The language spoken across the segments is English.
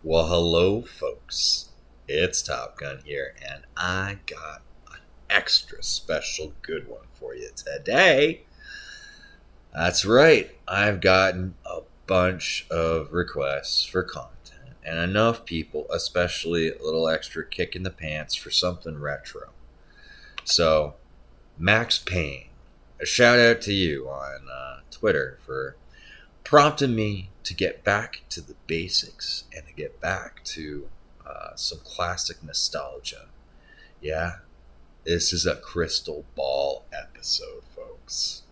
Well, hello, folks. It's Top Gun here, and I got an extra special good one for you today. That's right, I've gotten a bunch of requests for content, and enough people, especially a little extra kick in the pants for something retro. So, Max Payne, a shout out to you on Twitter for prompting me to get back to the basics and to get back to some classic nostalgia. Yeah, this is a Crystal Ball episode, folks.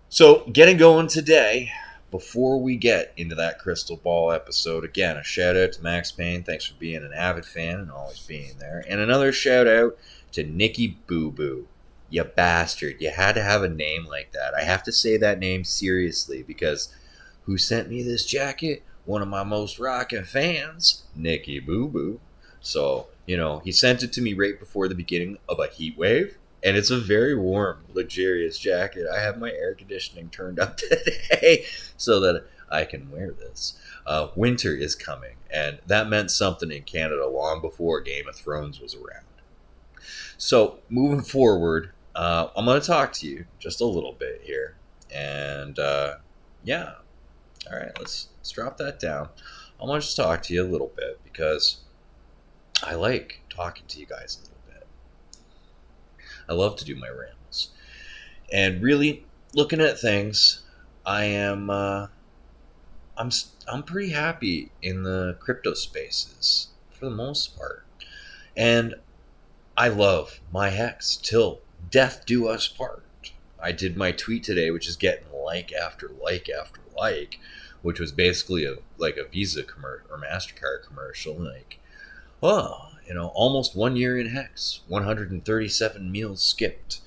So, getting going today, before we get into that Crystal Ball episode, again, a shout out to Max Payne. Thanks for being an avid fan and always being there. And another shout out to Nikki Boo Boo. You bastard. You had to have a name like that. I have to say that name seriously because who sent me this jacket? One of my most rockin' fans, Nikki Boo Boo. So, he sent it to me right before the beginning of a heat wave. And it's a very warm, luxurious jacket. I have my air conditioning turned up today so that I can wear this. Winter is coming, and that meant something in Canada long before Game of Thrones was around. So, moving forward, I'm going to talk to you just a little bit here. And, yeah. All right, let's drop that down. I want to just talk to you a little bit because I like talking to you guys a little bit. I love to do my rambles. And really, looking at things, I'm pretty happy in the crypto spaces for the most part. And I love my hex till death do us part. I did my tweet today, which is getting like after like after like, which was basically a Visa commercial or MasterCard commercial. Like, almost 1 year in hex, 137 meals skipped.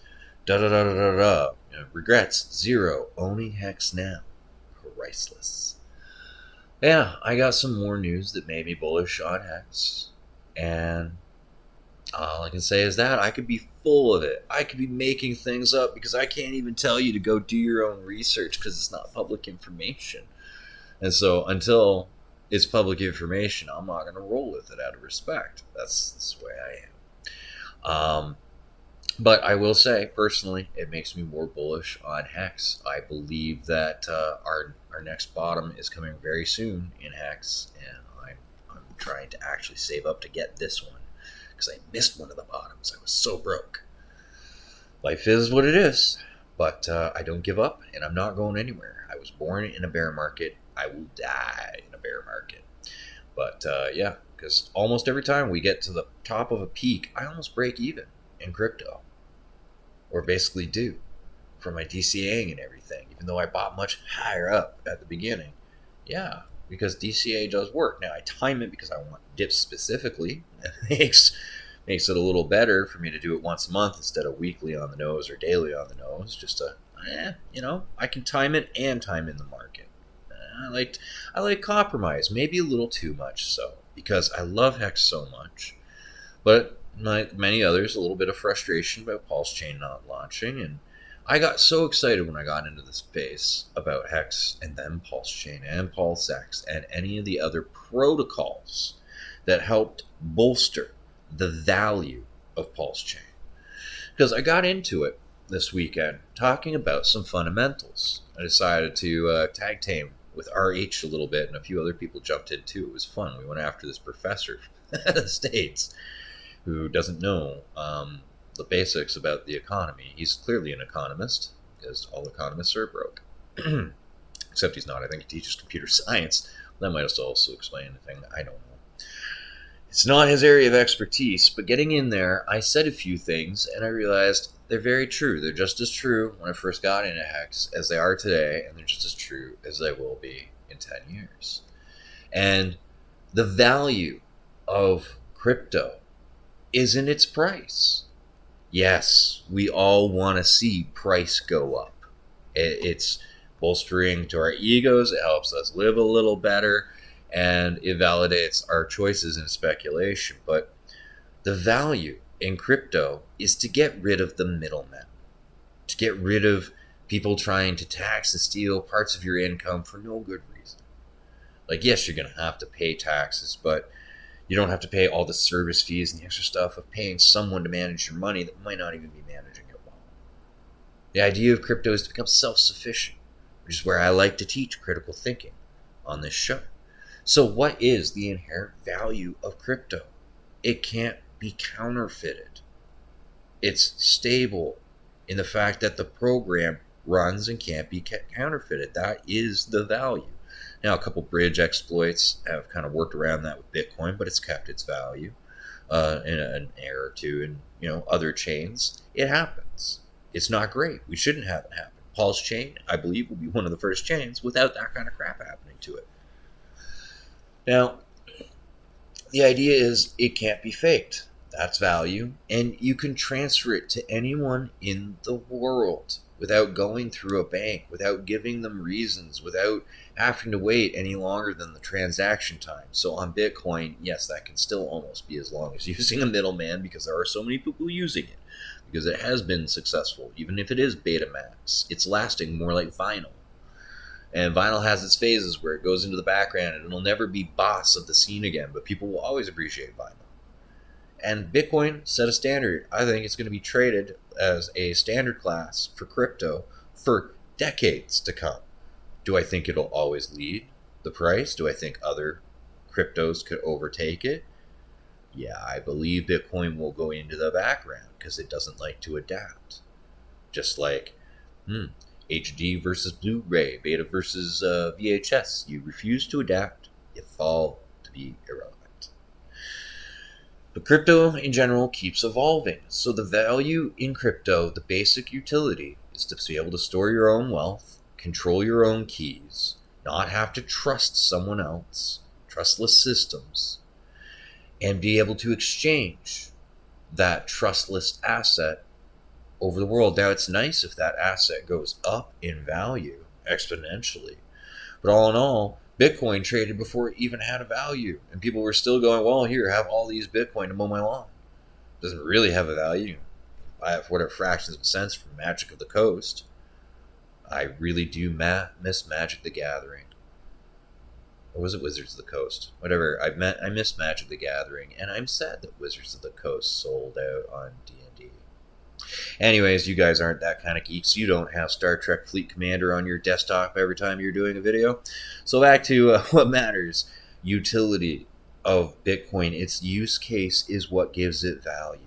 Da da da da da da. Regrets zero. Owning hex now, priceless. Yeah, I got some more news that made me bullish on hex, and all I can say is that I could be full of it. I could be making things up because I can't even tell you to go do your own research because it's not public information. And so until it's public information, I'm not going to roll with it out of respect. That's the way I am. But I will say, personally, it makes me more bullish on hex. I believe that our next bottom is coming very soon in hex, and I'm trying to actually save up to get this one because I missed one of the bottoms. I was so broke. Life is what it is, but I don't give up, and I'm not going anywhere. I was born in a bear market. I will die in a bear market. But yeah, because almost every time we get to the top of a peak, I almost break even in crypto. Or basically do for my DCAing and everything, even though I bought much higher up at the beginning. Yeah, because DCA does work. Now I time it because I want dips specifically. It makes it a little better for me to do it once a month instead of weekly on the nose or daily on the nose. Just to, I can time it and time in the market. I like compromise, maybe a little too much so, because I love hex so much. But like many others, a little bit of frustration about Pulse Chain not launching, and I got so excited when I got into the space about Hex and then Pulse Chain and PulseX and any of the other protocols that helped bolster the value of Pulse Chain. Because I got into it this weekend talking about some fundamentals. I decided to tag team with RH a little bit, and a few other people jumped in too. It was fun. We went after this professor from the States who doesn't know the basics about the economy. He's clearly an economist, because all economists are broke. Except he's not. I think he teaches computer science. That might also explain anything. I don't know. It's not his area of expertise, but getting in there, I said a few things, and I realized they're very true. They're just as true when I first got into Hex as they are today, and they're just as true as they will be in 10 years. And the value of crypto is in its price. Yes, we all want to see price go up. It's bolstering to our egos. It helps us live a little better, and it validates our choices in speculation. But the value in crypto is to get rid of the middlemen, to get rid of people trying to tax and steal parts of your income for no good reason. Like, yes, you're going to have to pay taxes, but you don't have to pay all the service fees and the extra stuff of paying someone to manage your money that might not even be managing it well. The idea of crypto is to become self-sufficient, which is where I like to teach critical thinking on this show. So what is the inherent value of crypto? It can't be counterfeited. It's stable in the fact that the program runs and can't be counterfeited. That is the value. Now, a couple bridge exploits have kind of worked around that with Bitcoin, but it's kept its value in an error or two. And other chains, it happens. It's not great. We shouldn't have it happen. Pulse chain, I believe, will be one of the first chains without that kind of crap happening to it. Now, the idea is it can't be faked. That's value. And you can transfer it to anyone in the world without going through a bank, without giving them reasons, without having to wait any longer than the transaction time. So on Bitcoin, yes, that can still almost be as long as using a middleman, because there are so many people using it, because it has been successful. Even if it is Betamax, it's lasting more like vinyl. And vinyl has its phases where it goes into the background and it'll never be boss of the scene again, but people will always appreciate vinyl. And Bitcoin set a standard. I think it's going to be traded as a standard class for crypto for decades to come. Do I think it'll always lead the price? Do I think other cryptos could overtake it? Yeah, I believe Bitcoin will go into the background because it doesn't like to adapt. Just like HD versus Blu-ray, beta versus VHS. You refuse to adapt, you fall to be irrelevant. But crypto in general keeps evolving. So the value in crypto, the basic utility, is to be able to store your own wealth, control your own keys, not have to trust someone else, trustless systems, and be able to exchange that trustless asset over the world. Now, it's nice if that asset goes up in value exponentially. But all in all, Bitcoin traded before it even had a value. And people were still going, well, here, have all these Bitcoin to mow my lawn. It doesn't really have a value. Buy it for whatever fractions of cents from Magic of the Coast. I really do miss Magic the Gathering. Or was it Wizards of the Coast? Whatever. I miss Magic the Gathering. And I'm sad that Wizards of the Coast sold out on D&D. Anyways, you guys aren't that kind of geeks. You don't have Star Trek Fleet Commander on your desktop every time you're doing a video. So back to what matters. Utility of Bitcoin. Its use case is what gives it value.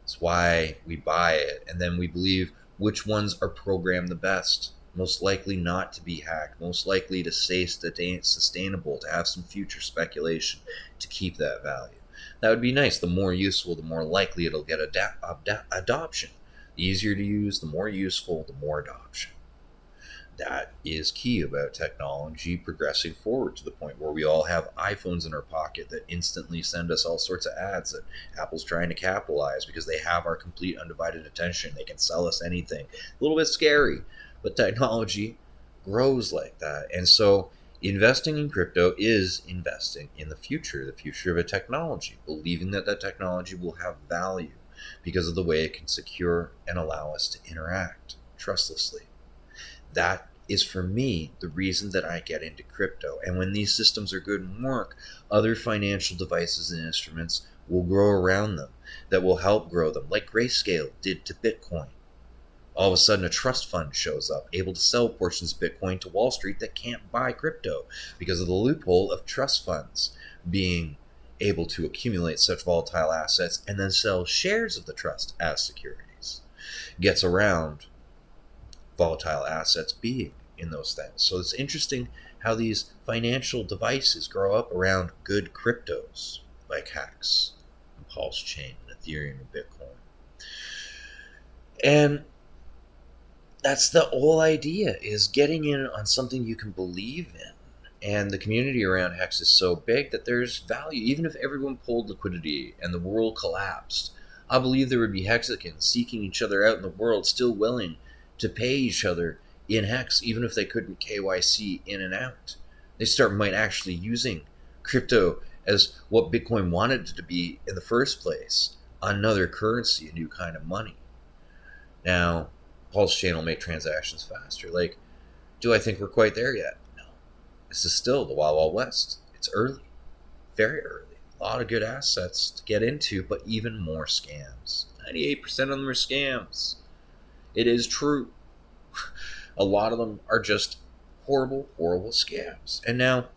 It's why we buy it. And then we believe which ones are programmed the best. Most likely not to be hacked. Most likely to stay sustainable, to have some future speculation to keep that value. That would be nice. The more useful, the more likely it'll get adoption. The easier to use, the more useful, the more adoption. That is key about technology progressing forward to the point where we all have iPhones in our pocket that instantly send us all sorts of ads that Apple's trying to capitalize because they have our complete undivided attention. They can sell us anything. A little bit scary, but technology grows like that. And so investing in crypto is investing in the future of a technology, believing that that technology will have value because of the way it can secure and allow us to interact trustlessly. That is, for me, the reason that I get into crypto. And when these systems are good and work, other financial devices and instruments will grow around them that will help grow them, like Grayscale did to Bitcoin. All of a sudden, a trust fund shows up, able to sell portions of Bitcoin to Wall Street that can't buy crypto because of the loophole of trust funds being able to accumulate such volatile assets and then sell shares of the trust as securities. Gets around volatile assets being in those things. So it's interesting how these financial devices grow up around good cryptos like Hex, and Pulse Chain, and Ethereum, and Bitcoin. And that's the whole idea, is getting in on something you can believe in. And the community around Hex is so big that there's value. Even if everyone pulled Liquidity and the world collapsed, I believe there would be Hexicans seeking each other out in the world, still willing to pay each other in Hex, even if they couldn't KYC in and out. They might actually using crypto as what Bitcoin wanted it to be in the first place, another currency, a new kind of money. Now, Pulse Chain will make transactions faster. Like, do I think we're quite there yet? No. This is still the Wild Wild West. It's early, very early. A lot of good assets to get into, but even more scams. 98% of them are scams. It is true. A lot of them are just horrible, horrible scams. And now,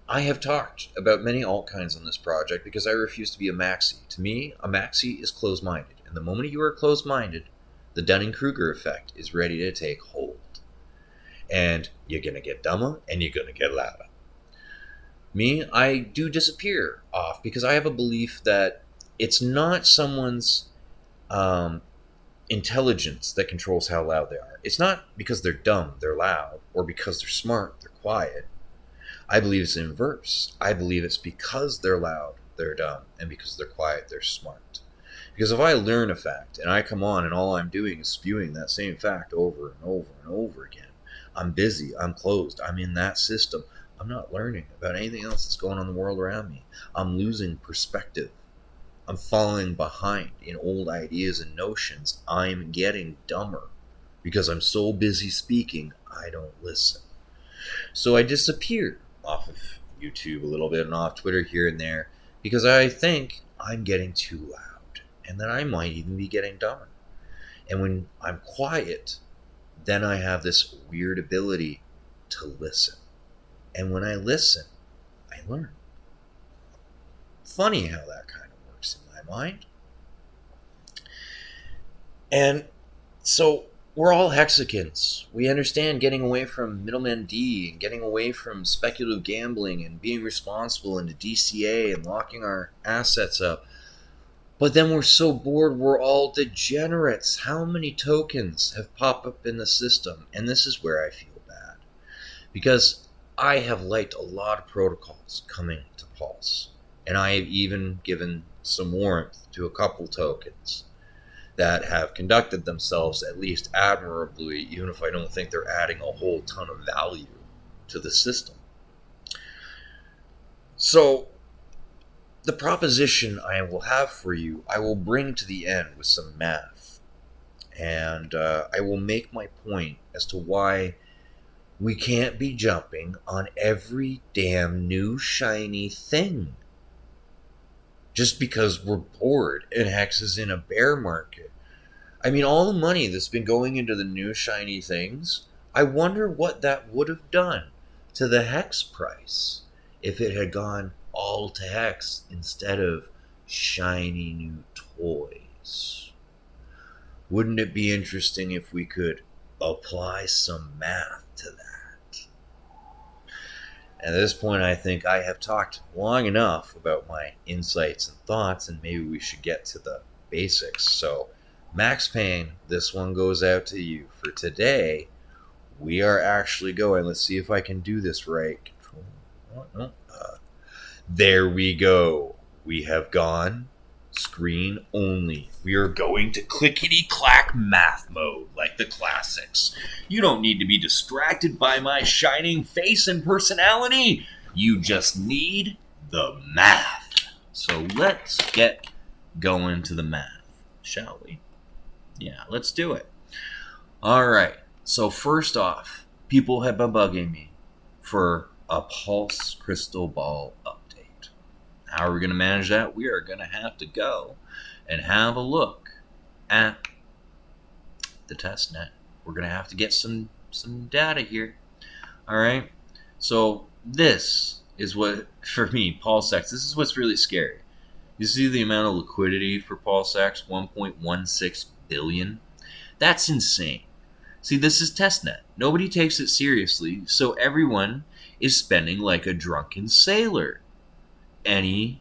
I have talked about many altcoins on this project because I refuse to be a maxi. To me, a maxi is closed-minded. And the moment you are closed-minded, the Dunning-Kruger effect is ready to take hold. And you're going to get dumber and you're going to get louder. Me, I do disappear off because I have a belief that it's not someone's intelligence that controls how loud they are. It's not because they're dumb, they're loud, or because they're smart, they're quiet. I believe it's inverse. I believe it's because they're loud, they're dumb, and because they're quiet, they're smart. Because if I learn a fact and I come on and all I'm doing is spewing that same fact over and over and over again, I'm busy, I'm closed, I'm in that system. I'm not learning about anything else that's going on in the world around me. I'm losing perspective. I'm falling behind in old ideas and notions. I'm getting dumber because I'm so busy speaking, I don't listen. So I disappear off of YouTube a little bit and off Twitter here and there because I think I'm getting too loud and that I might even be getting dumber. And when I'm quiet, then I have this weird ability to listen. And when I listen, I learn. Funny how that kind of works in my mind. And so we're all hexagons. We understand getting away from middleman D and getting away from speculative gambling and being responsible into DCA and locking our assets up. But then we're so bored, we're all degenerates. How many tokens have popped up in the system? And this is where I feel bad. Because I have liked a lot of protocols coming to Pulse. And I have even given some warmth to a couple tokens that have conducted themselves at least admirably, even if I don't think they're adding a whole ton of value to the system. So, the proposition I will have for you, I will bring to the end with some math. And I will make my point as to why we can't be jumping on every damn new shiny thing just because we're bored and Hex is in a bear market. I mean, all the money that's been going into the new shiny things, I wonder what that would have done to the Hex price if it had gone all to Hex instead of shiny new toys. Wouldn't it be interesting if we could apply some math to that? At this point, I think I have talked long enough about my insights and thoughts, and maybe we should get to the basics. So, Max Payne, this one goes out to you. For today, we are actually going. Let's see if I can do this right. There we go. We have gone screen only. We are going to clickety-clack math mode like the classics. You don't need to be distracted by my shining face and personality. You just need the math. So let's get going to the math, shall we? Yeah, let's do it. All right. So first off, people have been bugging me for a Pulse Crystal Ball update. How are we going to manage that? We are going to have to go and have a look at the testnet. We're going to have to get some data here. All right. So this is what, for me, PulseX, this is what's really scary. You see the amount of liquidity for PulseX, 1.16 billion. That's insane. See, this is testnet. Nobody takes it seriously, so everyone is spending like a drunken sailor. Any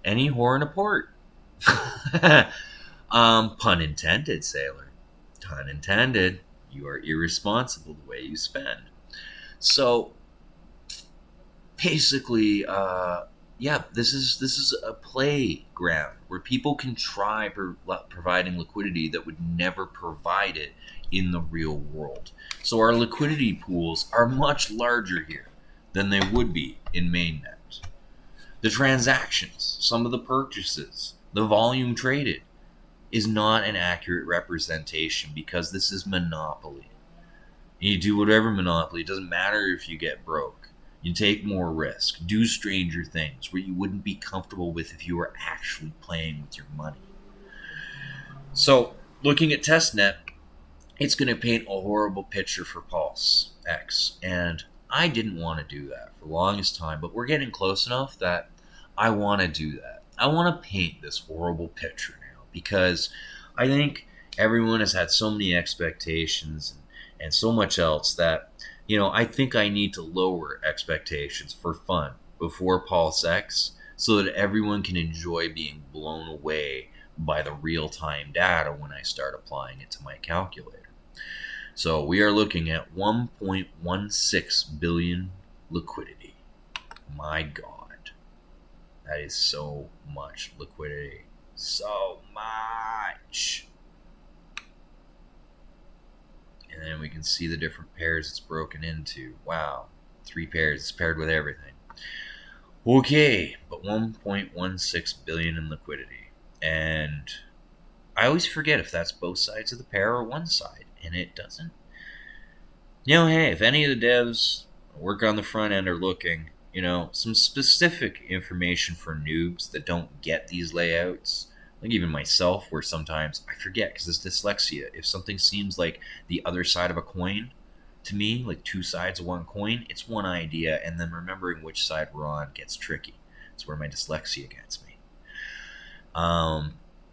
whore in a port. Pun intended, sailor. Pun intended. You are irresponsible the way you spend. So basically, this is a playground where people can try providing liquidity that would never provide it in the real world. So our liquidity pools are much larger here than they would be in mainnet. The transactions, some of the purchases, the volume traded is not an accurate representation because this is monopoly. You do whatever monopoly. It doesn't matter if you get broke. You take more risk, do stranger things where you wouldn't be comfortable with if you were actually playing with your money. So, looking at testnet, it's going to paint a horrible picture for PulseX. And I didn't want to do that for the longest time, but we're getting close enough that I want to do that. I want to paint this horrible picture now because I think everyone has had so many expectations and so much else that, I think I need to lower expectations for fun before PulseX so that everyone can enjoy being blown away by the real-time data when I start applying it to my calculator. So we are looking at 1.16 billion liquidity. My God, that is so much liquidity. So much. And then we can see the different pairs it's broken into. Wow, 3 pairs. It's paired with everything. Okay, but 1.16 billion in liquidity. And I always forget if that's both sides of the pair or one side, and it doesn't. Hey, if any of the devs work on the front end are looking, some specific information for noobs that don't get these layouts, like even myself, where sometimes I forget because it's dyslexia. If something seems like the other side of a coin to me, like 2 sides of one coin, it's one idea, and then remembering which side we're on gets tricky. It's where my dyslexia gets me.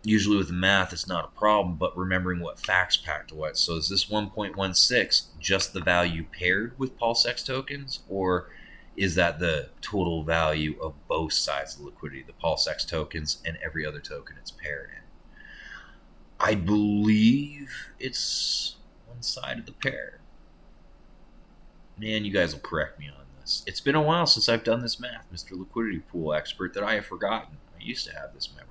Usually with the math, it's not a problem, but remembering what facts packed what. So is this 1.16 just the value paired with PulseX tokens, or is that the total value of both sides of the liquidity, the PulseX tokens and every other token it's paired in? I believe it's one side of the pair. Man, you guys will correct me on this. It's been a while since I've done this math, Mr. Liquidity Pool expert, that I have forgotten. I used to have this memorized.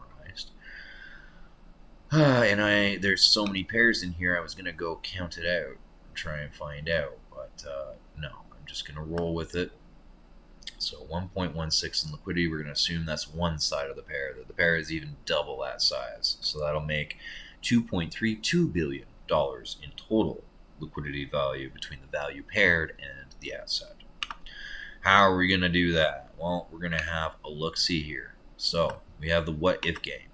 And there's so many pairs in here, I was going to go count it out and try and find out. But no, I'm just going to roll with it. So 1.16 in liquidity, we're going to assume that's one side of the pair. That the pair is even double that size. So that'll make $2.32 billion in total liquidity value between the value paired and the asset. How are we going to do that? Well, we're going to have a look-see here. So we have the what-if game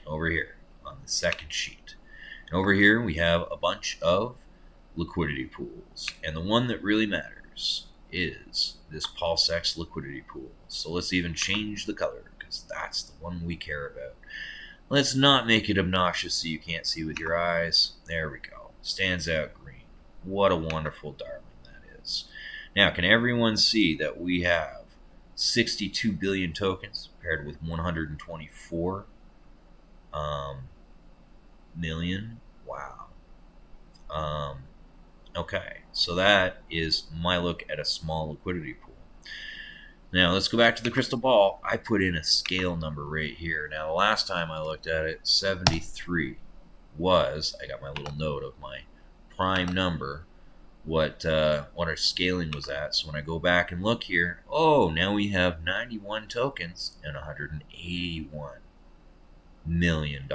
over here on the second sheet. And over here we have a bunch of liquidity pools. And the one that really matters is this PulseX liquidity pool. So let's even change the color because that's the one we care about. Let's not make it obnoxious so you can't see with your eyes. There we go. Stands out green. What a wonderful darling that is. Now, can everyone see that we have 62 billion tokens paired with 124 million? Wow. Okay, so that is my look at a small liquidity pool. Now, let's go back to the crystal ball. I put in a scale number right here. Now, the last time I looked at it, 73 was, I got my little note of my prime number, what our scaling was at. So when I go back and look here, now we have 91 tokens and $181 million.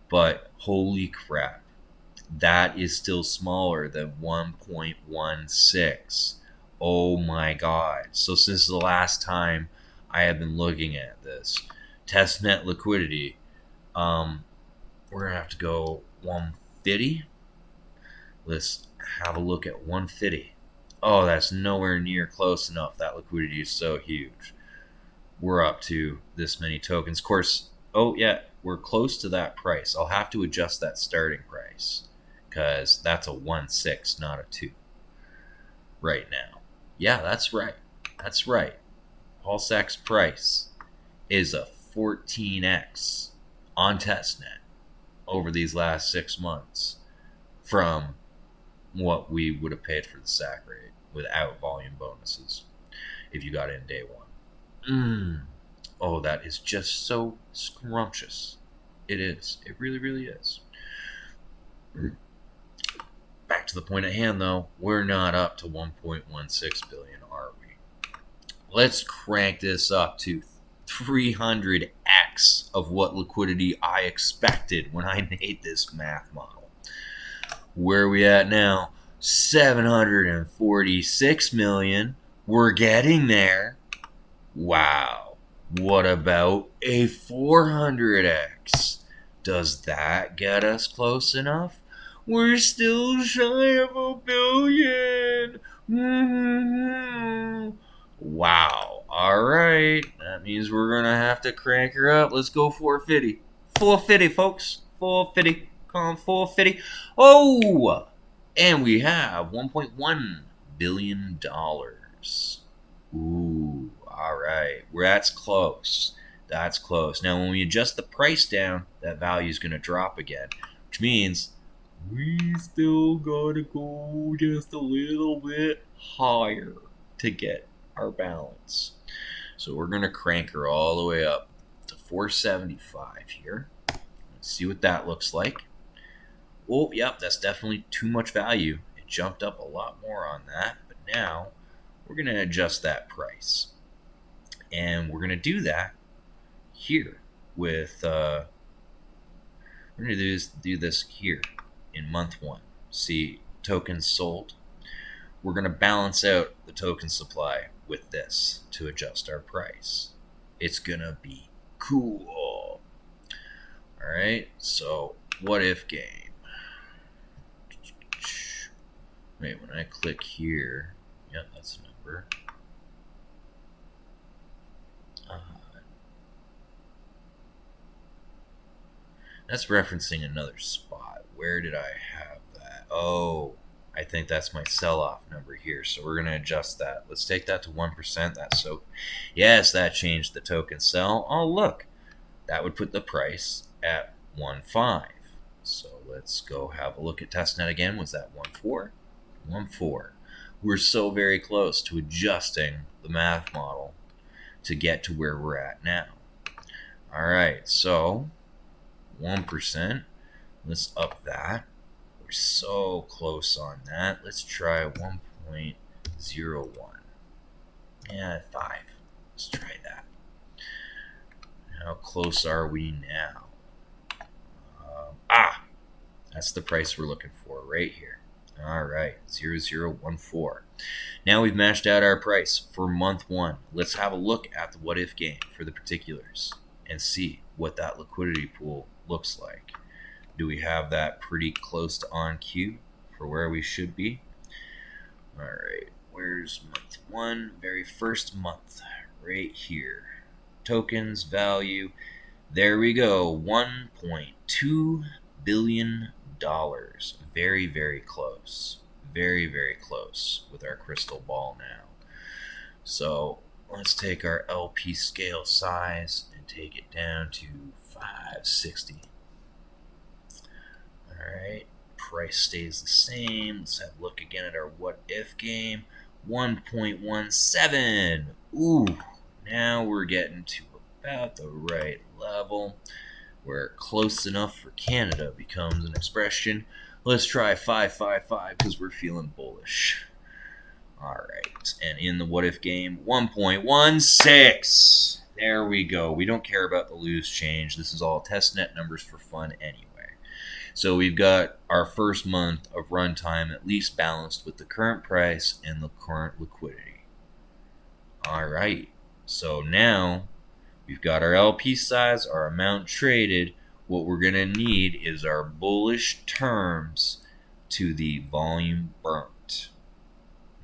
But holy crap, that is still smaller than 1.16. Oh my God. So since the last time I have been looking at this, testnet liquidity, we're going to have to go 150. Let's have a look at 150. Oh, that's nowhere near close enough. That liquidity is so huge. We're up to this many tokens. Of course, we're close to that price. I'll have to adjust that starting price because that's a 1.6, not a 2 right now. Yeah, that's right. That's right. PulseX price is a 14x on testnet over these last 6 months from what we would have paid for the SAC rate without volume bonuses if you got in day one. Oh, that is just so scrumptious. It is. It really, really is. Back to the point at hand, though. We're not up to 1.16 billion, are we? Let's crank this up to 300x of what liquidity I expected when I made this math model. Where are we at now? 746 million We're getting there. Wow. What about a 400x? Does that get us close enough? We're still shy of a billion. Wow. All right. That means we're going to have to crank her up. Let's go 450. 450, folks. 450. Come on, 450. Oh! And we have $1.1 billion. Ooh, all right. That's close. That's close. Now, when we adjust the price down, that value is going to drop again, which means we still got to go just a little bit higher to get our balance. So we're going to crank her all the way up to 475 here. Let's see what that looks like. Oh, yep, that's definitely too much value. It jumped up a lot more on that, but now we're going to adjust that price. And we're going to do that here with, we're going to do this here in month 1. See, tokens sold. We're going to balance out the token supply with this to adjust our price. It's going to be cool. All right, so what if game? Wait, when I click here, yep, that's the number. That's referencing another spot. Where did I have that? Oh, I think that's my sell-off number here. So we're going to adjust that. Let's take that to 1%. That's so... Yes, that changed the token sell. Oh, look. That would put the price at 1.5. So let's go have a look at testnet again. Was that 1.4? 1.4. We're so very close to adjusting the math model to get to where we're at now. All right, so 1%. Let's up that. We're so close on that. Let's try 1.01. Yeah, 5. Let's try that. How close are we now? That's the price we're looking for right here. All right, 0014. Now we've matched out our price for month 1. Let's have a look at the what if game for the particulars and see what that liquidity pool looks like. Do we have that pretty close to on cue for where we should be? All right, where's month 1? Very first month, right here. Tokens, value, there we go, $1.2 billion. Very, very close. Very, very close with our crystal ball now. So let's take our LP scale size and take it down to 560. Alright, price stays the same. Let's have a look again at our what if game. 1.17. Ooh, now we're getting to about the right level where close enough for Canada becomes an expression. Let's try 555 because we're feeling bullish. Alright, and in the what if game, 1.16. There we go. We don't care about the loose change. This is all testnet numbers for fun anyway. So we've got our first month of runtime at least balanced with the current price and the current liquidity. Alright, so now we've got our LP size, our amount traded. What we're going to need is our bullish terms to the volume burnt.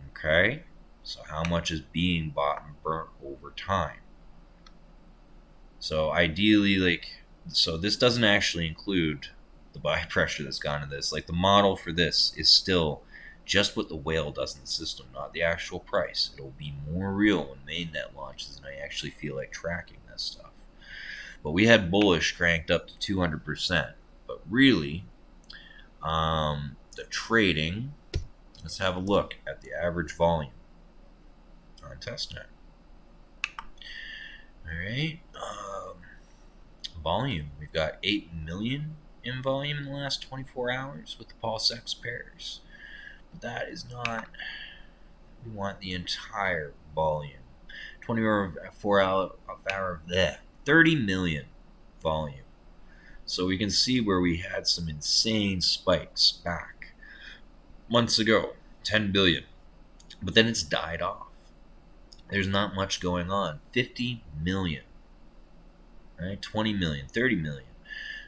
Okay? So how much is being bought and burnt over time? So ideally, so this doesn't actually include the buy pressure that's gone into this. Like the model for this is still just what the whale does in the system, not the actual price. It'll be more real when mainnet launches and I actually feel like tracking this stuff. But we had bullish cranked up to 200%. But really, the trading, let's have a look at the average volume on testnet. All right, volume. We've got 8 million in volume in the last 24 hours with the PulseX pairs. But that is not, we want the entire volume. 24 hour there. 30 million volume. So we can see where we had some insane spikes back months ago, 10 billion. But then it's died off. there's not much going on. 50 million, right? 20 million, 30 million.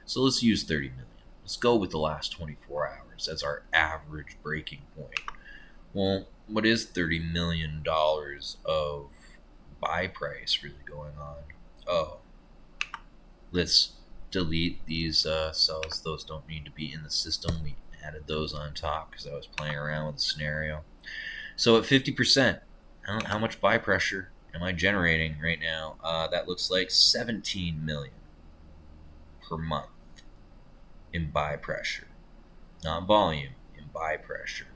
So let's use 30 million. Let's go with the last 24 hours as our average breaking point. Well, what is $30 million of buy price really going on? Oh, let's delete these cells. Those don't need to be in the system. We added those on top because I was playing around with the scenario. So at 50%, how much buy pressure am I generating right now? That looks like 17 million per month in buy pressure, not volume, in buy pressure.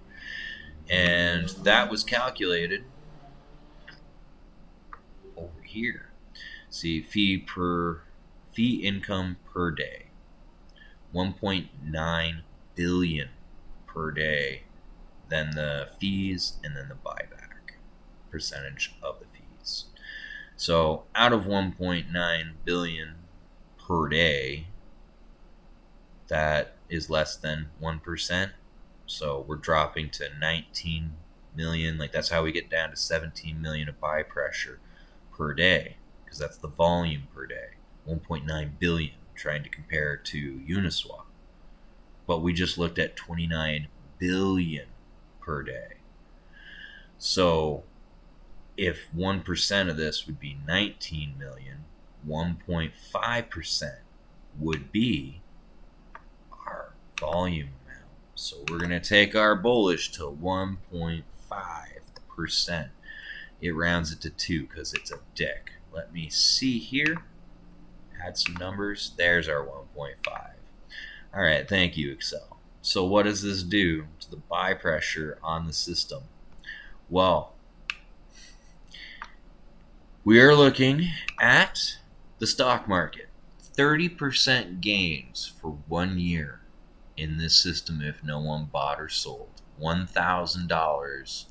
And that was calculated over here. See, fee income per day, 1.9 billion per day. Then the fees, and then the buyback percentage of the fees. So out of 1.9 billion per day, that is less than 1%. So we're dropping to 19 million. Like, that's how we get down to 17 million of buy pressure per day, because that's the volume per day. 1.9 billion, trying to compare to Uniswap. But we just looked at 29 billion per day. So if 1% of this would be 19 million, 1.5% would be our volume amount. So we're going to take our bullish to 1.5%. It rounds it to 2 because it's a dick. Let me see here. Add some numbers. There's our 1.5. All right, thank you, Excel. So what does this do to the buy pressure on the system? Well, we are looking at the stock market. 30% gains for 1 year in this system if no one bought or sold. $1,000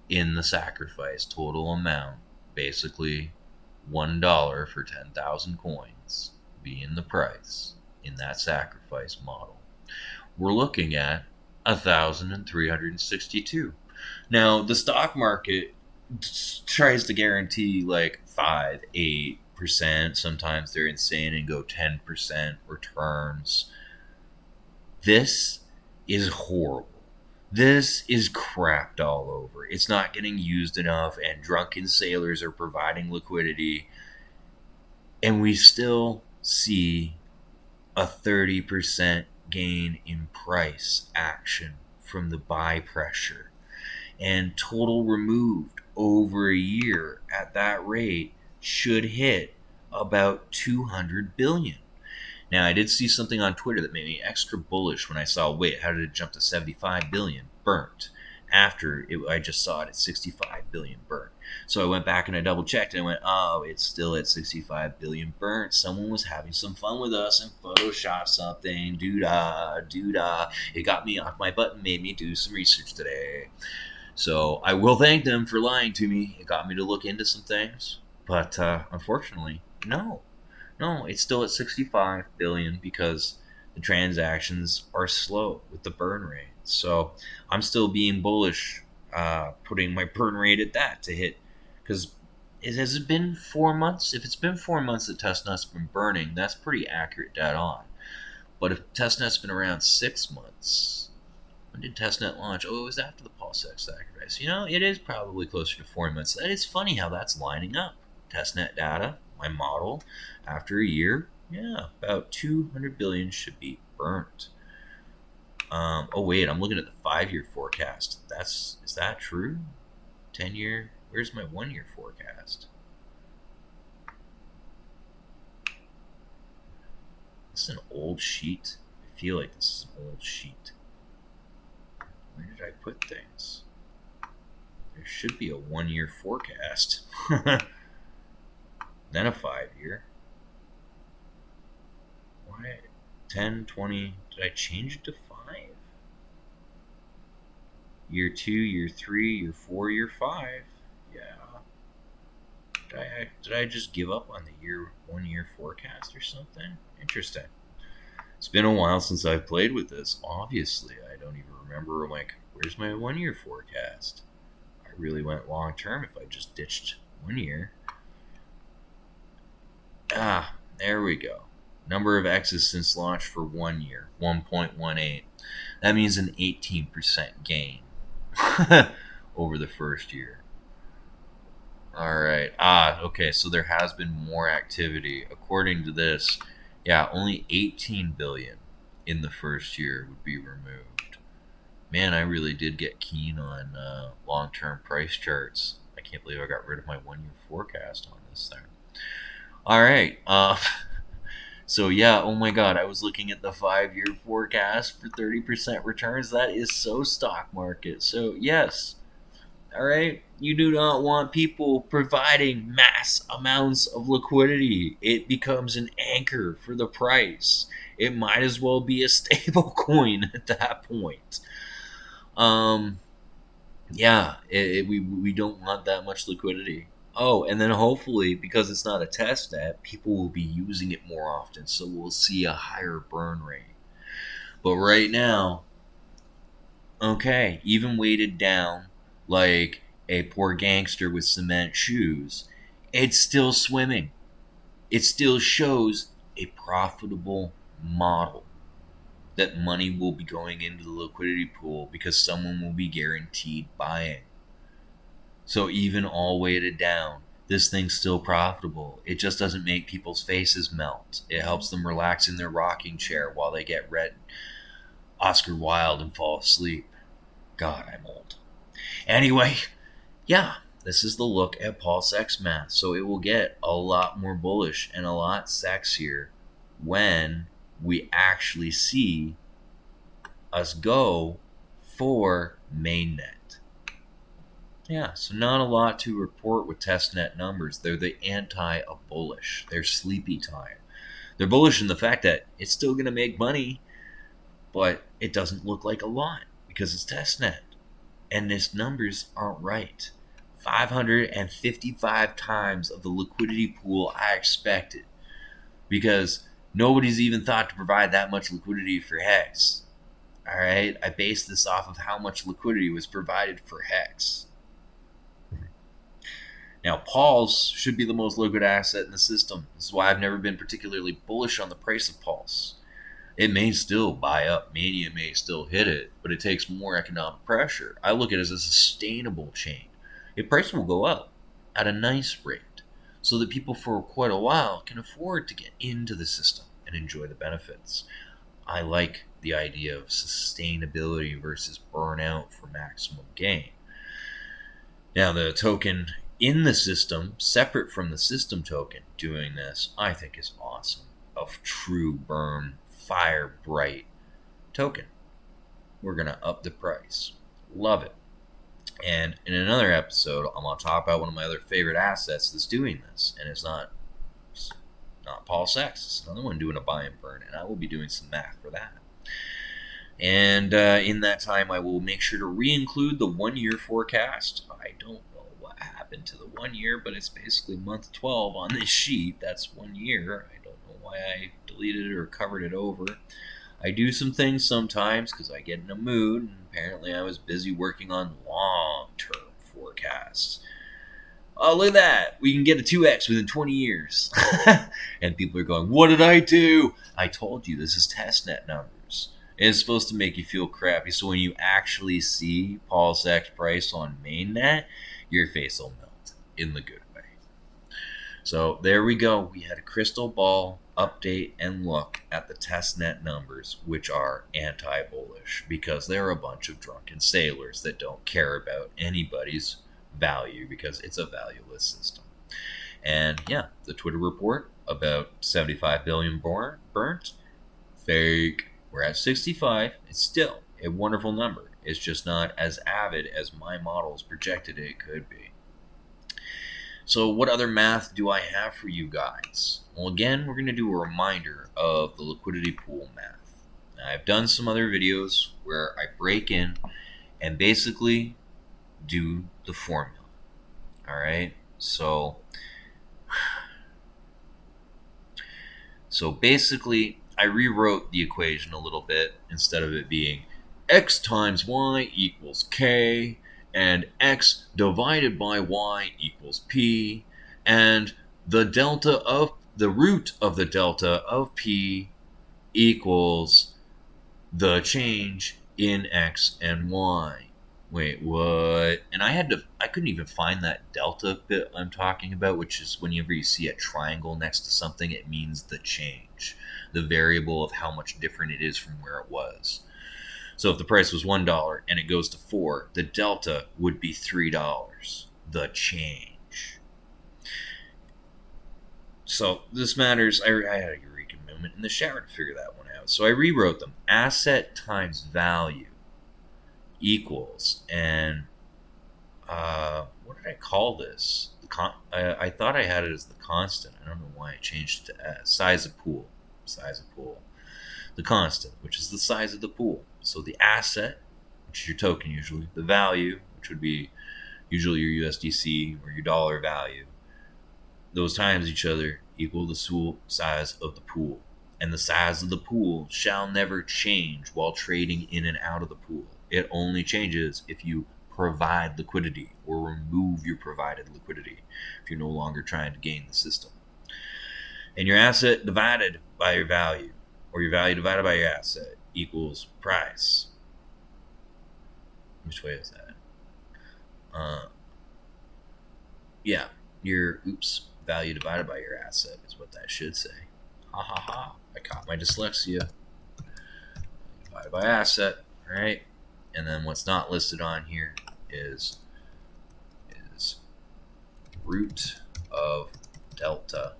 in the sacrifice total amount. Basically, $1 for 10,000 coins being the price in that sacrifice model. We're looking at 1,362. Now, the stock market tries to guarantee like 5, 8%. Sometimes they're insane and go 10% returns. This is horrible. This is crapped all over. It's not getting used enough, and drunken sailors are providing liquidity. And we still see a 30% gain in price action from the buy pressure. And total removed over a year at that rate should hit about 200 billion. Now, I did see something on Twitter that made me extra bullish when I saw, wait, how did it jump to 75 billion burnt after I just saw it at 65 billion burnt? So I went back and I double checked and I went, oh, it's still at 65 billion burnt. Someone was having some fun with us and photoshopped something. Doo-dah, doo-dah. It got me off my butt and made me do some research today. So I will thank them for lying to me. It got me to look into some things. But unfortunately, no, it's still at 65 billion because the transactions are slow with the burn rate. So I'm still being bullish, putting my burn rate at that to hit, because has it been 4 months? If it's been 4 months that testnet's been burning, that's pretty accurate dead on. But if testnet's been around 6 months, when did testnet launch? Oh, it was after the PulseX sacrifice. It is probably closer to 4 months. That is funny how that's lining up. Testnet data, my model, after a year, about 200 billion should be burnt. Oh wait, I'm looking at the 5-year forecast. Is that true? 10-year? Where's my 1-year forecast? This is an old sheet. I feel like this is an old sheet. Where did I put things? There should be a 1-year forecast. Then a 5-year. Why? 10, 20. Did I change it to 5? Year 2, year 3, year 4, year 5. Yeah. Did I just give up on the 1-year forecast or something? Interesting. It's been a while since I've played with this. Obviously, I don't even remember, where's my 1-year forecast? I really went long term if I just ditched 1 year. There we go. Number of X's since launch for 1 year, 1.18. That means an 18% gain over the first year. All right. Okay. So there has been more activity. According to this, only 18 billion in the first year would be removed. Man, I really did get keen on long-term price charts. I can't believe I got rid of my 1 year forecast on this thing. All right. So oh my God, I was looking at the 5-year forecast for 30% returns. That is so stock market. So yes. All right. You do not want people providing mass amounts of liquidity. It becomes an anchor for the price. It might as well be a stable coin at that point. We don't want that much liquidity. Oh, and then hopefully, because it's not a test net, people will be using it more often, so we'll see a higher burn rate. But right now, okay, even weighted down like a poor gangster with cement shoes, it's still swimming. It still shows a profitable model that money will be going into the liquidity pool because someone will be guaranteed buying. So even all weighted down, this thing's still profitable. It just doesn't make people's faces melt. It helps them relax in their rocking chair while they get read Oscar Wilde and fall asleep. God, I'm old. Anyway, this is the look at PulseX math. So it will get a lot more bullish and a lot sexier when we actually see us go for mainnet. So not a lot to report with testnet numbers. They're the anti-bullish. They're sleepy time. They're bullish in the fact that it's still going to make money, but it doesn't look like a lot because it's testnet. And these numbers aren't right. 555 times of the liquidity pool I expected, because nobody's even thought to provide that much liquidity for Hex. All right, I based this off of how much liquidity was provided for Hex. Now, Pulse should be the most liquid asset in the system. This is why I've never been particularly bullish on the price of Pulse. It may still buy up. Mania may still hit it, but it takes more economic pressure. I look at it as a sustainable chain. The price will go up at a nice rate so that people for quite a while can afford to get into the system and enjoy the benefits. I like the idea of sustainability versus burnout for maximum gain. Now, the token in the system, separate from the system token, doing this, I think is awesome. A true burn, fire bright token. We're going to up the price. Love it. And in another episode, I'm going to talk about one of my other favorite assets that's doing this. And it's not PulseX. It's another one doing a buy and burn. And I will be doing some math for that. And in that time, I will make sure to re-include the 1 year forecast. I don't know what happened to the 1 year, but it's basically month 12 on this sheet. That's 1 year. I don't know why I deleted it or covered it over. I do some things sometimes because I get in a mood, and apparently I was busy working on long-term forecasts. Oh, look at that. We can get a 2x within 20 years. And people are going, what did I do? I told you, this is testnet numbers. It's supposed to make you feel crappy, so when you actually see PulseX price on mainnet, your face will melt in the good way. So there we go. We had a crystal ball update and look at the testnet numbers, which are anti-bullish because they're a bunch of drunken sailors that don't care about anybody's value because it's a valueless system. And the Twitter report about 75 billion burnt, fake. We're at 65. It's still a wonderful number. It's just not as avid as my models projected it could be. So what other math do I have for you guys? Well, again, we're going to do a reminder of the liquidity pool math. Now, I've done some other videos where I break in and basically do the formula. All right? So basically, I rewrote the equation a little bit. Instead of it being x times y equals k and x divided by y equals p, and the root of the delta of p equals the change in x and y. Wait, what? And I couldn't even find that delta bit I'm talking about, which is whenever you see a triangle next to something, it means the change, the variable of how much different it is from where it was. So if the price was $1 and it goes to 4, the delta would be $3, the change. So this matters. I had a eureka moment in the shower to figure that one out. So I rewrote them. Asset times value equals, and what did I call this? I thought I had it as the constant. I don't know why I changed it to S. Size of pool. The constant, which is the size of the pool. So the asset, which is your token usually, the value, which would be usually your USDC or your dollar value, those times each other equal the size of the pool. And the size of the pool shall never change while trading in and out of the pool. It only changes if you provide liquidity or remove your provided liquidity, if you're no longer trying to gain the system. And your asset divided by your value, or your value divided by your asset, equals price. Which way is that? Your value divided by your asset is what that should say. Ha ha ha. I caught my dyslexia. Divided by asset, right? And then what's not listed on here is root of delta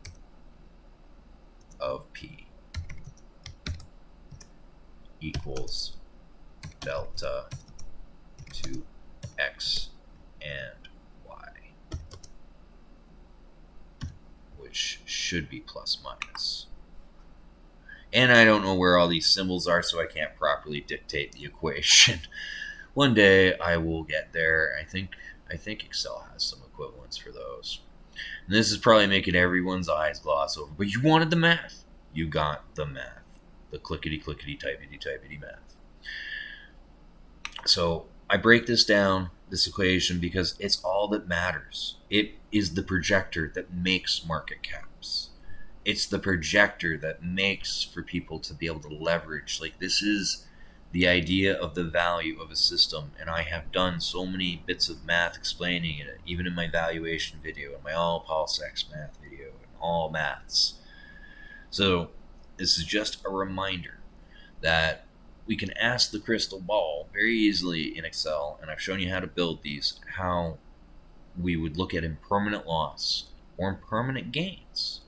of P equals delta to X and Y, which should be plus minus. And I don't know where all these symbols are, so I can't properly dictate the equation. One day I will get there. I think Excel has some equivalents for those. And this is probably making everyone's eyes gloss over. But you wanted the math. You got the math. The clickety typety math. So I break this down, this equation, because it's all that matters. It is the projector that makes market caps. It's the projector that makes for people to be able to leverage. Like, this is the idea of the value of a system, and I have done so many bits of math explaining it, even in my valuation video and my all PulseX math video and all maths. So this is just a reminder that we can ask the crystal ball very easily in Excel, and I've shown you how to build these, how we would look at impermanent loss or impermanent gains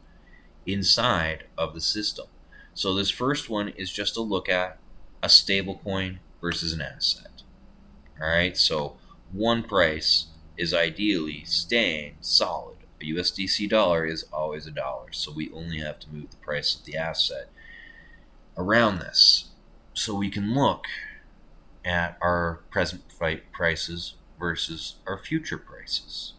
inside of the system. So this first one is just a look at a stable coin versus an asset. All right, so one price is ideally staying solid. A USDC dollar is always a dollar, so we only have to move the price of the asset around this. So we can look at our present prices versus our future prices.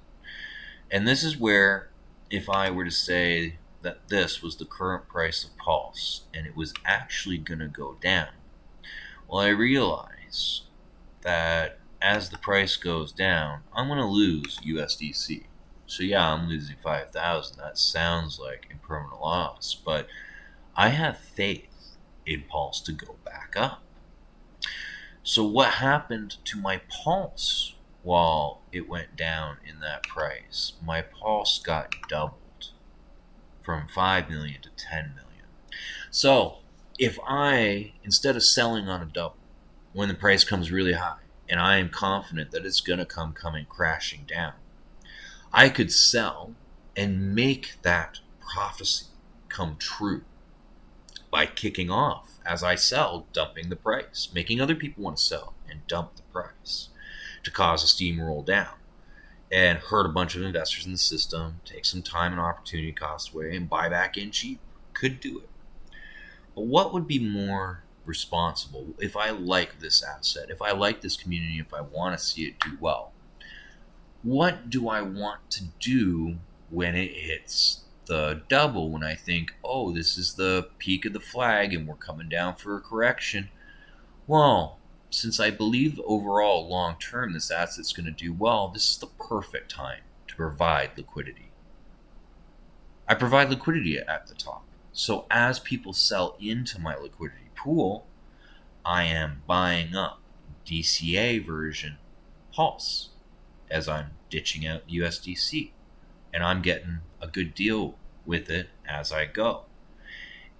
And this is where, if I were to say that this was the current price of Pulse and it was actually going to go down, well, I realize that as the price goes down, I'm going to lose USDC. So yeah, I'm losing 5,000. That sounds like impermanent loss, but I have faith in Pulse to go back up. So what happened to my Pulse while it went down in that price? My Pulse got doubled from 5 million to 10 million. So if I, instead of selling on a double when the price comes really high, and I am confident that it's going to coming crashing down, I could sell and make that prophecy come true by kicking off as I sell, dumping the price, making other people want to sell and dump the price to cause a steamroll down and hurt a bunch of investors in the system, take some time and opportunity cost away, and buy back in cheap. Could do it. But what would be more responsible if I like this asset, if I like this community, if I want to see it do well? What do I want to do when it hits the double, when I think, oh, this is the peak of the flag and we're coming down for a correction? Well, since I believe overall long term this asset's going to do well, this is the perfect time to provide liquidity. I provide liquidity at the top. So as people sell into my liquidity pool, I am buying up DCA version Pulse as I'm ditching out USDC. And I'm getting a good deal with it as I go.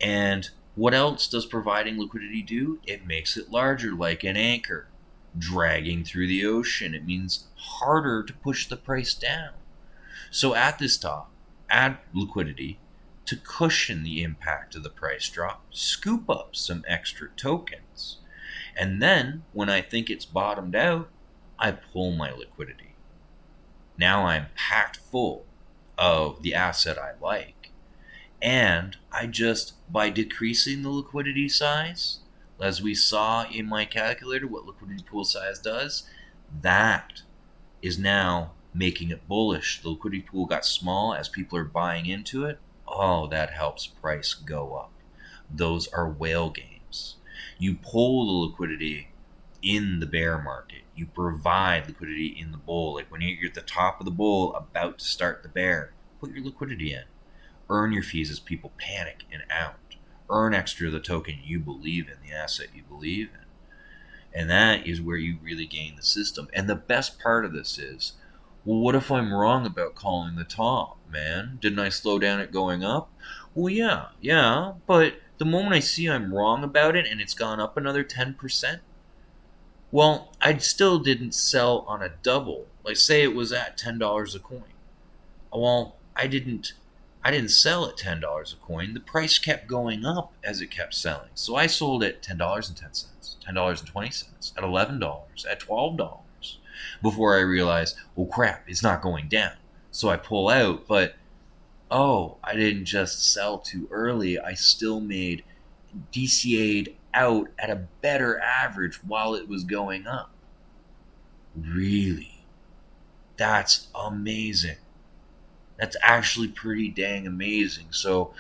And what else does providing liquidity do? It makes it larger, like an anchor dragging through the ocean. It means harder to push the price down. So at this top, add liquidity to cushion the impact of the price drop, scoop up some extra tokens. And then when I think it's bottomed out, I pull my liquidity. Now I'm packed full of the asset I like. And I just, by decreasing the liquidity size, as we saw in my calculator, what liquidity pool size does, that is now making it bullish. The liquidity pool got small as people are buying into it. Oh, that helps price go up. Those are whale games. You pull the liquidity in the bear market. You provide liquidity in the bull. Like when you're at the top of the bull, about to start the bear, put your liquidity in. Earn your fees as people panic and out. Earn extra of the token you believe in, the asset you believe in. And that is where you really gain the system. And the best part of this is, well, what if I'm wrong about calling the top, man? Didn't I slow down it going up? Well, yeah, but the moment I see I'm wrong about it and it's gone up another 10%, well, I still didn't sell on a double. Like say it was at $10 a coin. Well, I didn't sell at $10 a coin. The price kept going up as it kept selling. So I sold at $10.10, $10.20, at $11, at $12 before I realized, oh crap, it's not going down. So I pull out, but I didn't just sell too early. I still made DCA'd out at a better average while it was going up. Really? That's amazing. That's actually pretty dang amazing. So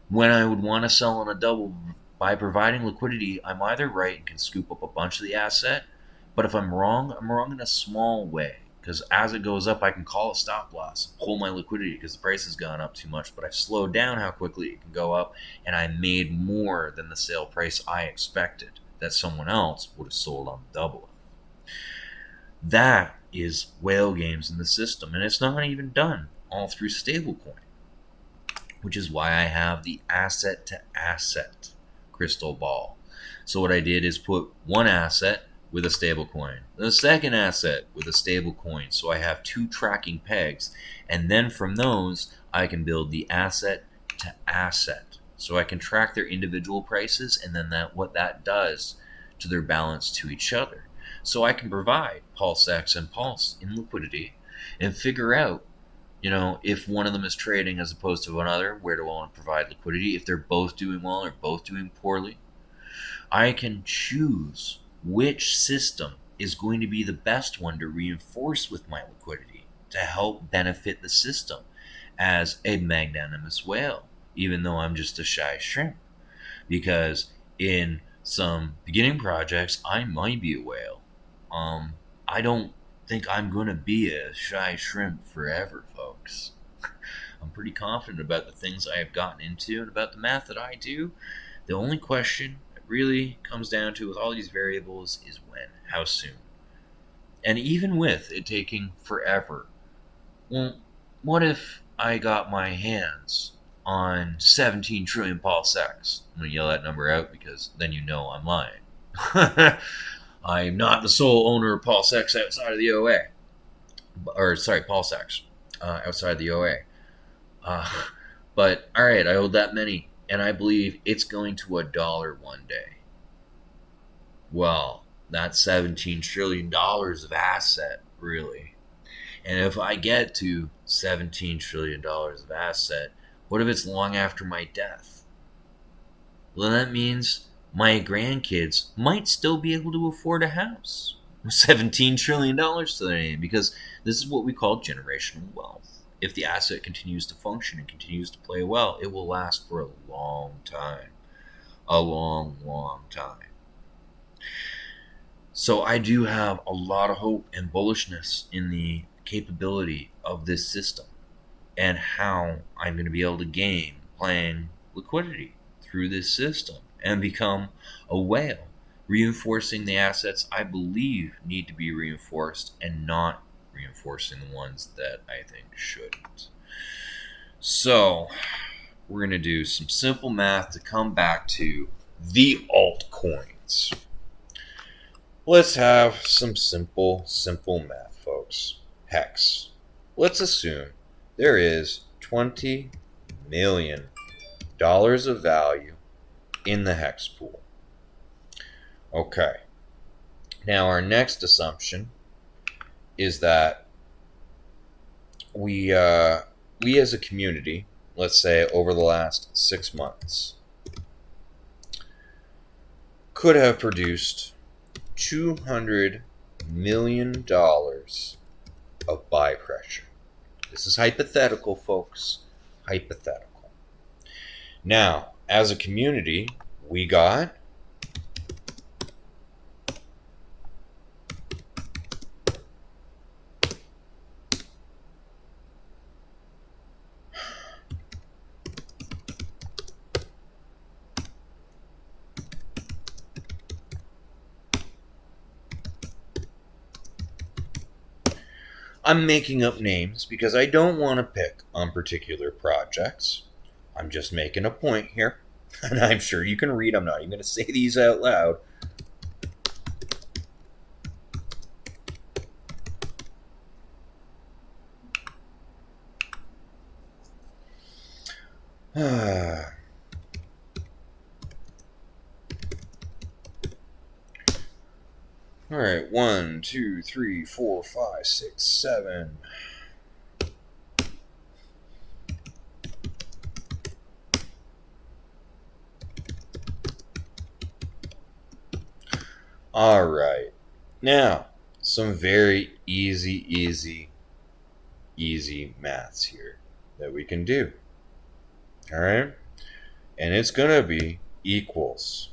when I would want to sell on a double by providing liquidity, I'm either right and can scoop up a bunch of the asset, but if I'm wrong in a small way. Because as it goes up, I can call a stop loss, pull my liquidity because the price has gone up too much, but I've slowed down how quickly it can go up, and I made more than the sale price I expected that someone else would have sold on the double. That is whale games in the system, and it's not even done all through stablecoin, which is why I have the asset to asset crystal ball. So what I did is put one asset with a stablecoin, the second asset with a stablecoin, so I have two tracking pegs, and then from those I can build the asset to asset, so I can track their individual prices and then what that does to their balance to each other. So I can provide PulseX and Pulse in liquidity and figure out, if one of them is trading as opposed to another, where do I want to provide liquidity? If they're both doing well or both doing poorly, I can choose which system is going to be the best one to reinforce with my liquidity to help benefit the system as a magnanimous whale, even though I'm just a shy shrimp. Because in some beginning projects, I might be a whale. I don't think I'm going to be a shy shrimp forever, folks. I'm pretty confident about the things I have gotten into and about the math that I do. The only question it really comes down to with all these variables is when, how soon. And even with it taking forever, well, what if I got my hands on 17 trillion PulseX? I'm going to yell that number out because then I'm lying. I'm not the sole owner of PulseX outside of the OA. PulseX outside the OA. But, alright, I hold that many, and I believe it's going to $1 one day. Well, that's $17 trillion of asset, really. And if I get to $17 trillion of asset, what if it's long after my death? Well, that means my grandkids might still be able to afford a house with $17 trillion to their name, because this is what we call generational wealth. If the asset continues to function and continues to play well, it will last for a long time. A long, long time. So I do have a lot of hope and bullishness in the capability of this system and how I'm going to be able to game playing liquidity through this system and become a whale, reinforcing the assets I believe need to be reinforced and not reinforcing the ones that I think shouldn't. So we're going to do some simple math to come back to the altcoins. Let's have some simple math, folks. Hex. Let's assume there is $20 million of value in the hex pool. Okay. Now our next assumption is that we as a community, let's say over the last 6 months, could have produced $200 million of buy pressure. This is hypothetical, folks. Hypothetical. Now, as a community, we got I'm making up names because I don't want to pick on particular projects. I'm just making a point here, and I'm sure you can read. I'm not even going to say these out loud. All right, 1, 2, 3, 4, 5, 6, 7. All right. Now, some very easy maths here that we can do. All right? And it's going to be equals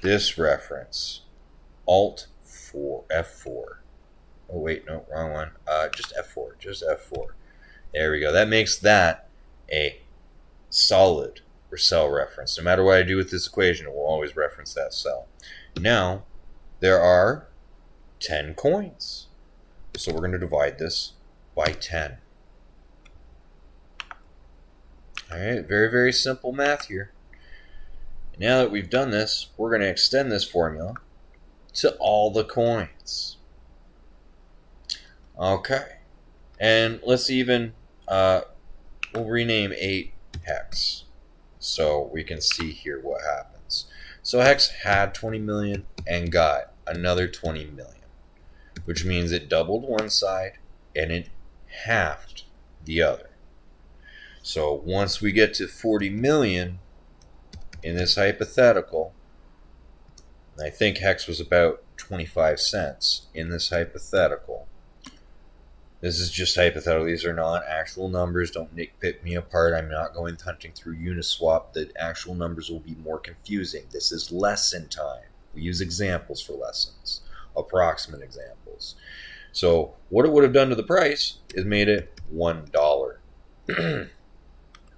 this reference, Alt 4, F4. Oh, wait, no, wrong one. Just F4, just F4. There we go. That makes that a solid or cell reference. No matter what I do with this equation, it will always reference that cell. Now, there are 10 coins. So we're going to divide this by 10. All right, very simple math here. Now that we've done this, we're going to extend this formula to all the coins. Okay. And let's even, we'll rename 8 hex so we can see here what happens. So hex had 20 million and got another 20 million, which means it doubled one side and it halved the other. So once we get to 40 million in this hypothetical, I think hex was about 25 cents in this hypothetical. This is just hypothetical. These are not actual numbers. Don't pick me apart. I'm not going hunting through Uniswap. The actual numbers will be more confusing. This is lesson time. We use examples for lessons, approximate examples. So what it would have done to the price is made it $1.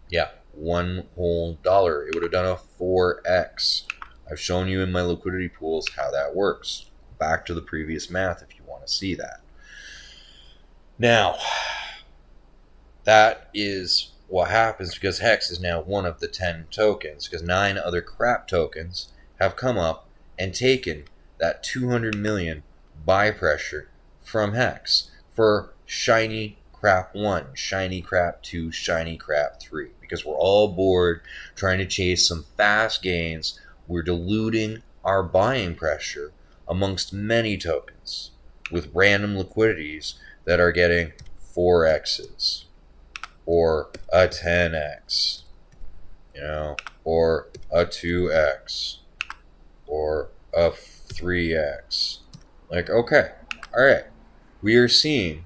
Yeah, $1 whole. It would have done a 4x. I've shown you in my liquidity pools how that works. Back to the previous math if you want to see that. Now, that is what happens because hex is now one of the 10 tokens, because 9 other crap tokens have come up and taken that 200 million buy pressure from hex for shiny crap 1, shiny crap 2, shiny crap 3, because we're all bored trying to chase some fast gains. We're diluting our buying pressure amongst many tokens with random liquidities that are getting 4x's or a 10x, or a 2x or a 3x. Like, okay, all right, we are seeing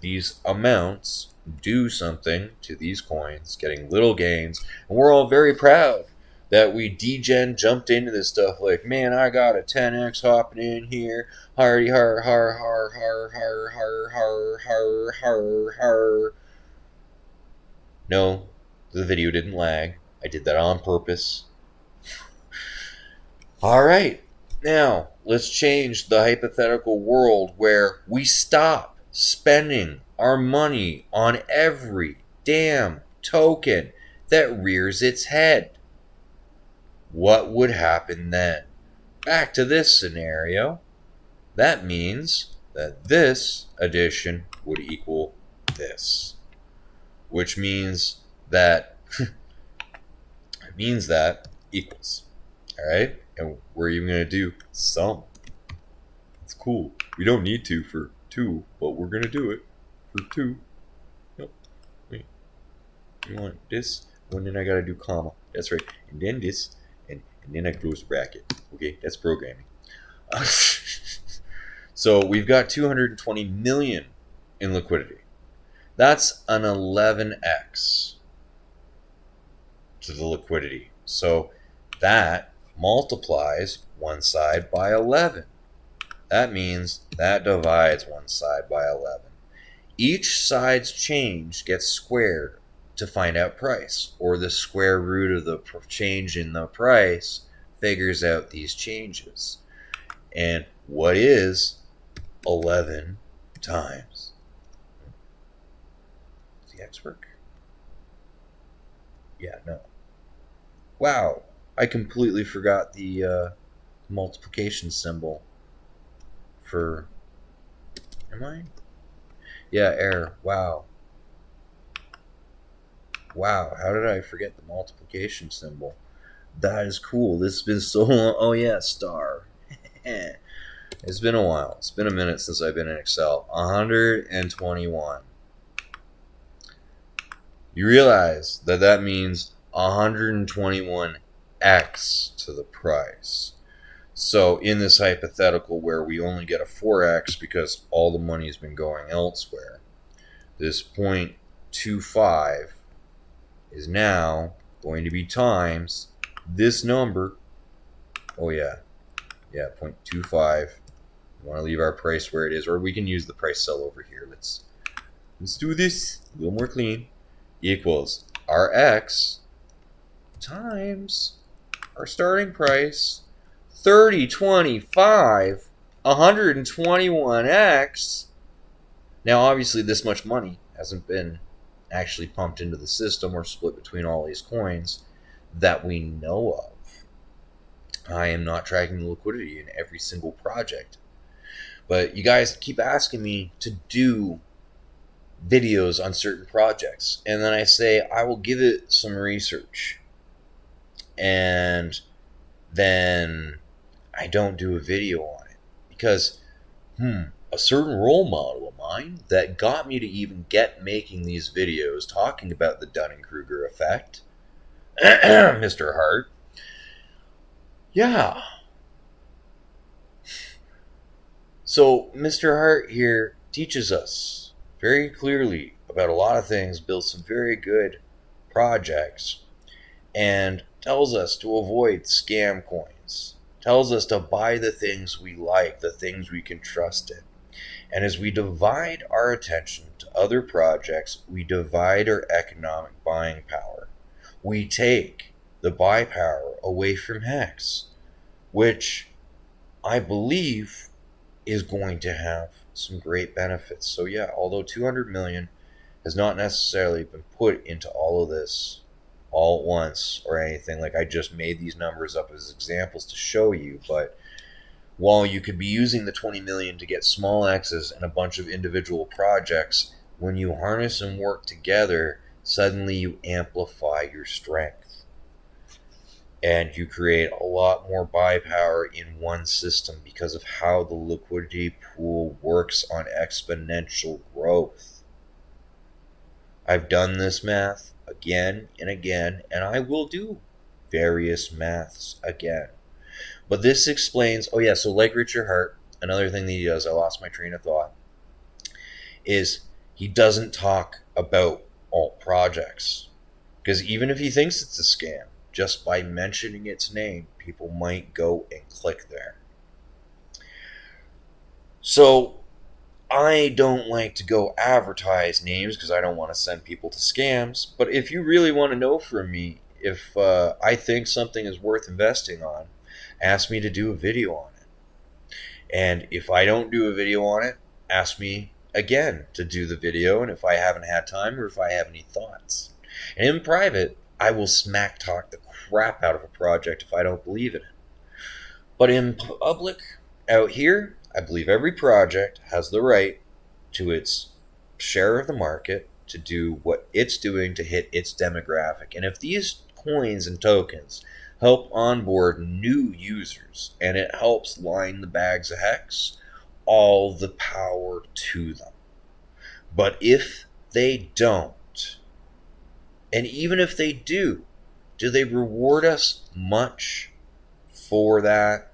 these amounts do something to these coins, getting little gains, and we're all very proud that we degen jumped into this stuff like, man, I got a 10x hopping in here, hardy har har har har har har har har har har. No, the video didn't lag. I did that on purpose. All right, now let's change the hypothetical world where we stop spending our money on every damn token that rears its head. What would happen then? Back to this scenario. That means that this addition would equal this, which means that equals. All right, and we're even going to do sum. It's cool. We don't need to for 2, but we're going to do it for 2. Nope. Wait. You want this? Well, then I got to do comma. That's right. And then this, and then I close the bracket. Okay, that's programming. So we've got 220 million in liquidity. That's an 11x to the liquidity. So that multiplies one side by 11. That means that divides one side by 11. Each side's change gets squared to find out price, or the square root of the change in the price figures out these changes. And what is 11 times? Does the X work? Yeah, no. Wow, I completely forgot the multiplication symbol for... Am I? Yeah, error. Wow. Wow, how did I forget the multiplication symbol? That is cool. This has been so long. Oh yeah, star. It's been a while. It's been a minute since I've been in Excel. 121. You realize that that means 121x to the price. So in this hypothetical where we only get a 4x because all the money has been going elsewhere, this 0.25 is now going to be times this number. Oh yeah, 0.25. We want to leave our price where it is, or we can use the price cell over here. Let's do this a little more clean. Equals our x times our starting price, 3025, 121x. Now obviously this much money hasn't been actually pumped into the system or split between all these coins that we know of. I am not tracking the liquidity in every single project, but you guys keep asking me to do videos on certain projects, and then I say I will give it some research, and then I don't do a video on it because a certain role model of mine that got me to even get making these videos talking about the Dunning-Kruger effect, Mr. Hart. Yeah. So Mr. Hart here teaches us very clearly about a lot of things, builds some very good projects, and tells us to avoid scam coins, tells us to buy the things we like, the things we can trust in. And as we divide our attention to other projects, we divide our economic buying power. We take the buy power away from Hex, which I believe is going to have some great benefits. So yeah, although 200 million has not necessarily been put into all of this all at once or anything, like I just made these numbers up as examples to show you, but while you could be using the 20 million to get small X's and a bunch of individual projects, when you harness and work together, suddenly you amplify your strength. And you create a lot more buy power in one system because of how the liquidity pool works on exponential growth. I've done this math again and again, and I will do various maths again. But this explains, oh yeah, so like Richard Hart, another thing that he does, I lost my train of thought, is he doesn't talk about alt projects. Because even if he thinks it's a scam, just by mentioning its name, people might go and click there. So I don't like to go advertise names because I don't want to send people to scams. But if you really want to know from me if I think something is worth investing on, ask me to do a video on it. And if I don't do a video on it, ask me again to do the video. And if I haven't had time or if I have any thoughts. And in private, I will smack talk the crap out of a project if I don't believe in it. But in public, out here, I believe every project has the right to its share of the market to do what it's doing to hit its demographic. And if these coins and tokens help onboard new users and it helps line the bags of hex, all the power to them. But if they don't, and even if they do they reward us much for that?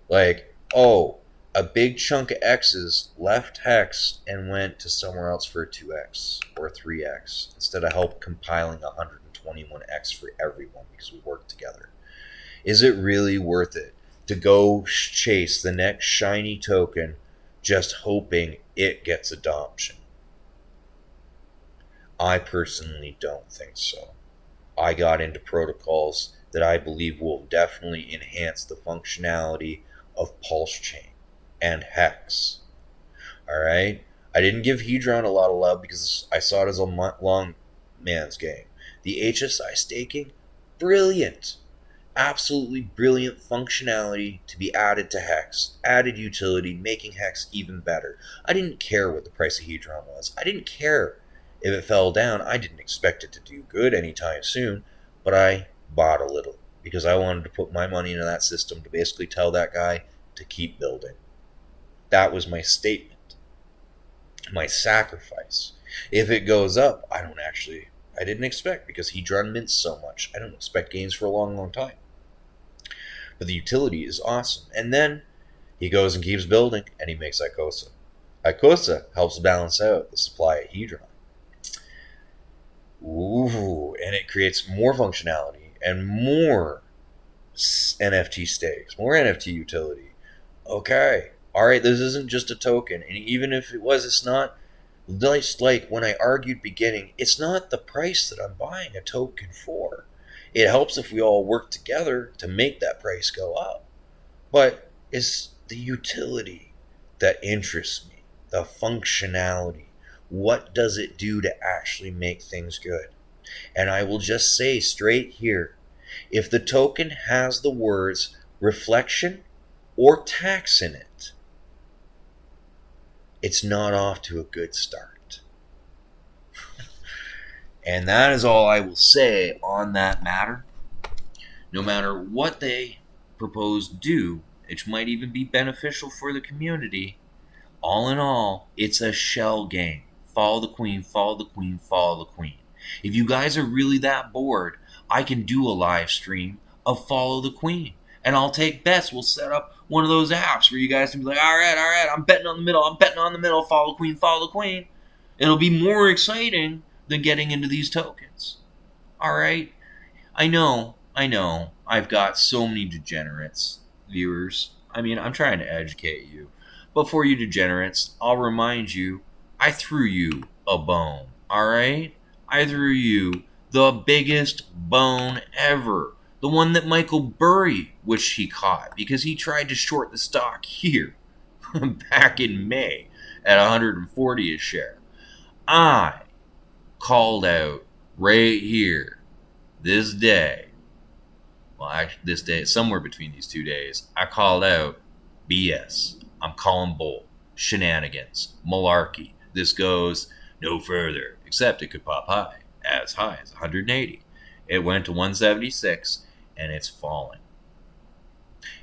Like, oh, a big chunk of X's left hex and went to somewhere else for a 2x or a 3x instead of help compiling 121x for everyone because we work together. Is it really worth it to go chase the next shiny token just hoping it gets adoption? I personally don't think so. I got into protocols that I believe will definitely enhance the functionality of Pulse Chain and Hex. Alright? I didn't give Hedron a lot of love because I saw it as a long man's game. The HSI staking, brilliant. Absolutely brilliant functionality to be added to Hex. Added utility, making Hex even better. I didn't care what the price of Hedron was. I didn't care if it fell down. I didn't expect it to do good anytime soon, but I bought a little because I wanted to put my money into that system to basically tell that guy to keep building. That was my statement, my sacrifice. If it goes up, I didn't expect because Hedron mints so much. I don't expect gains for a long, long time. But the utility is awesome. And then he goes and keeps building and he makes Icosa. Icosa helps balance out the supply of Hedron. Ooh, and it creates more functionality and more NFT stakes, more NFT utility. Okay, alright, this isn't just a token, and even if it was, it's not, just like when I argued beginning, it's not the price that I'm buying a token for. It helps if we all work together to make that price go up, but it's the utility that interests me, the functionality. What does it do to actually make things good? And I will just say straight here, if the token has the words reflection or tax in it, it's not off to a good start. And that is all I will say on that matter. No matter what they propose to do, which might even be beneficial for the community, all in all, it's a shell game. Follow the queen, follow the queen, follow the queen. If you guys are really that bored, I can do a live stream of Follow the Queen. And I'll take bets. We'll set up one of those apps where you guys can be like, all right, I'm betting on the middle, follow the queen, follow the queen. It'll be more exciting than getting into these tokens. All right? I know, I've got so many degenerates, viewers. I mean, I'm trying to educate you. But for you degenerates, I'll remind you, I threw you a bone, all right? I threw you the biggest bone ever. The one that Michael Burry wished he caught because he tried to short the stock here back in May at 140 a share. I called out right here this day. Well, actually, this day, somewhere between these 2 days, I called out BS. I'm calling bull, shenanigans, malarkey. This goes no further, except it could pop high as 180. It went to 176, and it's falling.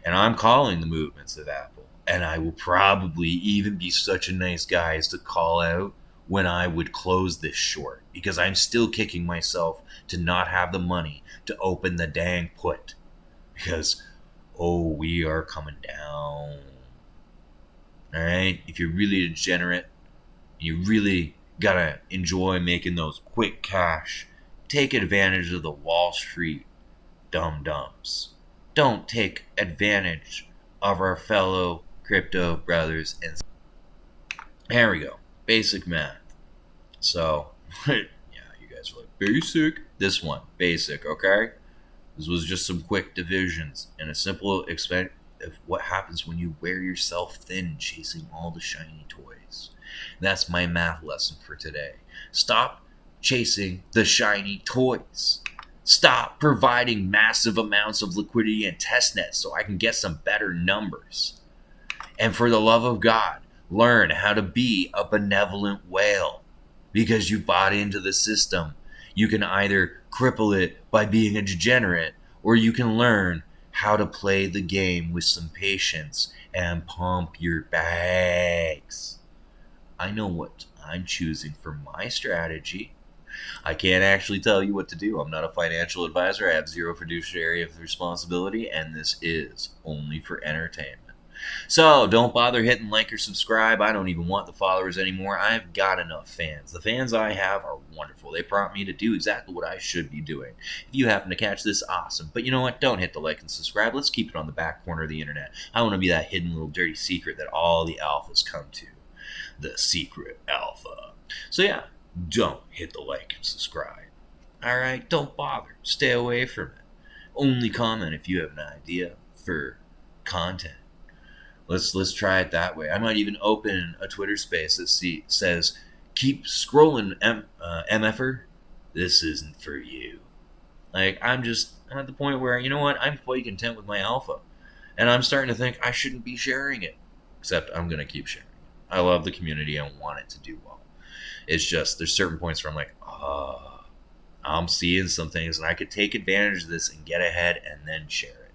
And I'm calling the movements of Apple, and I will probably even be such a nice guy as to call out when I would close this short, because I'm still kicking myself to not have the money to open the dang put, because, we are coming down. Alright, if you're really degenerate, you really gotta enjoy making those quick cash, take advantage of the Wall Street dum-dums. Don't take advantage of our fellow crypto brothers and here we go. Basic math. So, yeah, you guys are like, basic? This one, basic, okay? This was just some quick divisions and a simple extent of what happens when you wear yourself thin chasing all the shiny toys. That's my math lesson for today. Stop chasing the shiny toys. Stop providing massive amounts of liquidity and testnet so I can get some better numbers. And for the love of God, learn how to be a benevolent whale because you bought into the system. You can either cripple it by being a degenerate, or you can learn how to play the game with some patience and pump your bags. I know what I'm choosing for my strategy. I can't actually tell you what to do. I'm not a financial advisor. I have zero fiduciary responsibility, and this is only for entertainment. So don't bother hitting like or subscribe. I don't even want the followers anymore. I've got enough fans. The fans I have are wonderful. They prompt me to do exactly what I should be doing. If you happen to catch this, awesome. But you know what? Don't hit the like and subscribe. Let's keep it on the back corner of the internet. I want to be that hidden little dirty secret that all the alphas come to. The secret alpha. So yeah, don't hit the like and subscribe. Alright? Don't bother. Stay away from it. Only comment if you have an idea for content. Let's try it that way. I might even open a Twitter space that says, keep scrolling, MFer. This isn't for you. Like, I'm at the point where, you know what, I'm quite content with my alpha. And I'm starting to think I shouldn't be sharing it. Except I'm going to keep sharing it. I love the community and want it to do well. It's just, there's certain points where I'm like, I'm seeing some things and I could take advantage of this and get ahead and then share it.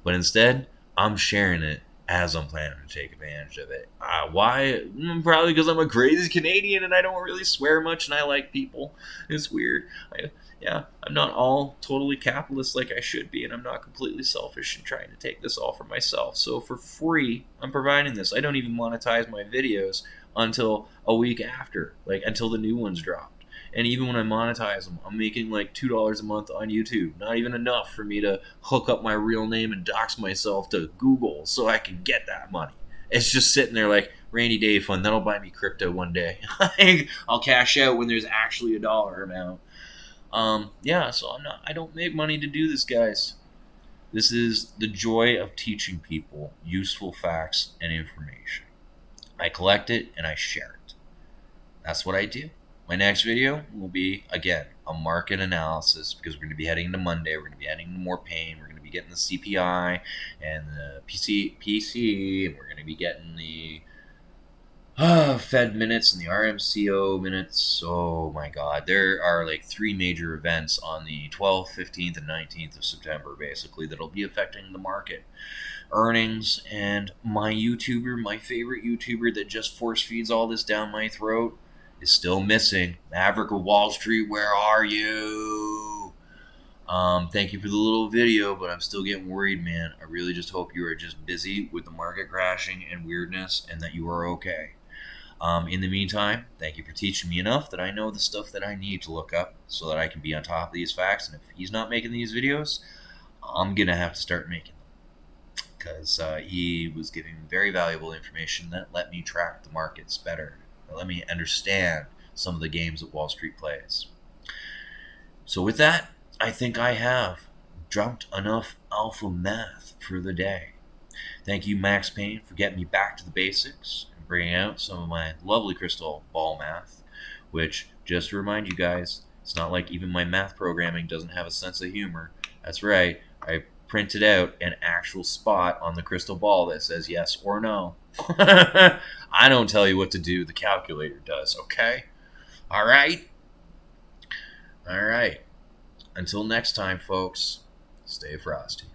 But instead, I'm sharing it as I'm planning to take advantage of it. Why? Probably because I'm a crazy Canadian and I don't really swear much and I like people. It's weird. I'm not all totally capitalist like I should be, and I'm not completely selfish and trying to take this all for myself. So for free, I'm providing this. I don't even monetize my videos until a week after, like until the new ones dropped. And even when I monetize them, I'm making like $2 a month on YouTube. Not even enough for me to hook up my real name and dox myself to Google so I can get that money. It's just sitting there like rainy day fund. That'll buy me crypto one day. I'll cash out when there's actually a dollar amount. So I don't make money to do this, guys. This is the joy of teaching people useful facts and information. I collect it and I share it. That's what I do. My next video will be, again, a market analysis because we're going to be heading to Monday. We're going to be heading to more pain. We're going to be getting the CPI and the PC, and we're going to be getting the Fed minutes and the RMCO minutes. Oh my God. There are like 3 major events on the 12th, 15th, and 19th of September, basically, that'll be affecting the market. Earnings, and my favorite YouTuber that just force feeds all this down my throat is still missing. Maverick of Wall Street, where are you? Thank you for the little video, but I'm still getting worried, man. I really just hope you are just busy with the market crashing and weirdness and that you are okay. In the meantime, thank you for teaching me enough that I know the stuff that I need to look up so that I can be on top of these facts. And if he's not making these videos, I'm going to have to start making them. Because he was giving very valuable information that let me track the markets better. Let me understand some of the games that Wall Street plays. So with that, I think I have dropped enough alpha math for the day. Thank you, Max Payne, for getting me back to the basics and bringing out some of my lovely crystal ball math, which, just to remind you guys, it's not like even my math programming doesn't have a sense of humor. That's right, I printed out an actual spot on the crystal ball that says yes or no. I don't tell you what to do, the calculator does, okay? All right? All right. Until next time, folks, stay frosty.